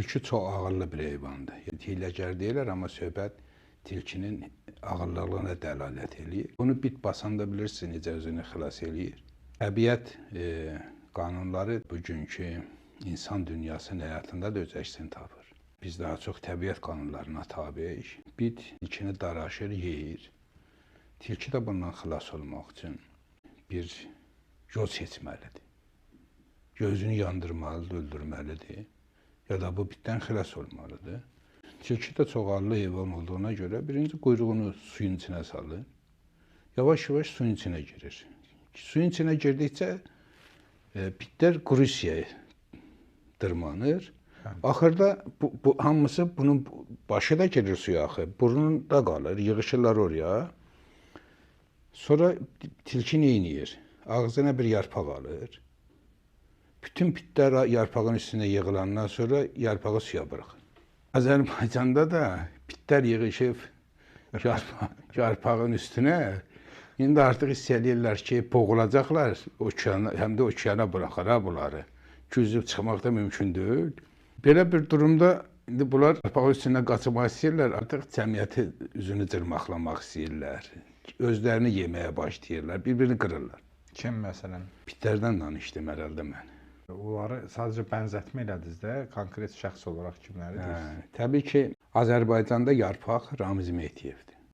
Tülkü çox ağıllı bir heyvandır. Hiyləgər deyirlər, amma söhbət tilkinin ağıllılığına dəlalət eləyir. Bunu bit basanda bilirsiniz necə özünü xilas eləyir. Təbiət qanunları bugünkü insan dünyasının həyatında da öz əksini tapır. Biz daha çox təbiət qanunlarına tabeyik. Bit tilkini daraşır, yeyir. Tilki də bundan xilas olmaq üçün bir yol seçməlidir. Gözünü yandırmalıdır, öldürməlidir. Ya da bu bitdən xilas olmalıdır. Tilki də çox ağıllı heyvan olduğuna görə birinci quyruğunu suyun içinə salır. Yavaş-yavaş suyun içinə girir. Suyun içinə girdikcə bitlər qurusiyaya dırmanır. Axırda bu hamısı bunun başı da girir suya axı. Burnunda qalır, yığışırlar oraya. Sonra tilki neyniyir? Ağzına bir yarpaq alır. Bütün bitlər yarpağın üstünə yığılandan sonra yarpağı suya bırakır. Azərbaycanda da bitlər yığışıb yarpağın üstünə. İndi artıq hiss edirlər ki, boğulacaqlar, həm də okeana bıraxar bunları. Yüzüb çıxmaq da mümkün deyil. Belə bir durumda indi bunlar yarpağın üstündən qaçmaq istəyirlər, artıq cəmiyyəti üzünü cırmaqlamaq istəyirlər. Özlərini yeməyə başlayırlar, bir-birini qırırlar. Kim məsələn? Bitlərdən danışdım herhalde mən. Onları sadəcə bənzətmə elədiniz də, konkret şəxs olaraq kimləri deyirsiniz? Təbii ki, Azərbaycanda yarpaq Ramiz Mehdiyevdir.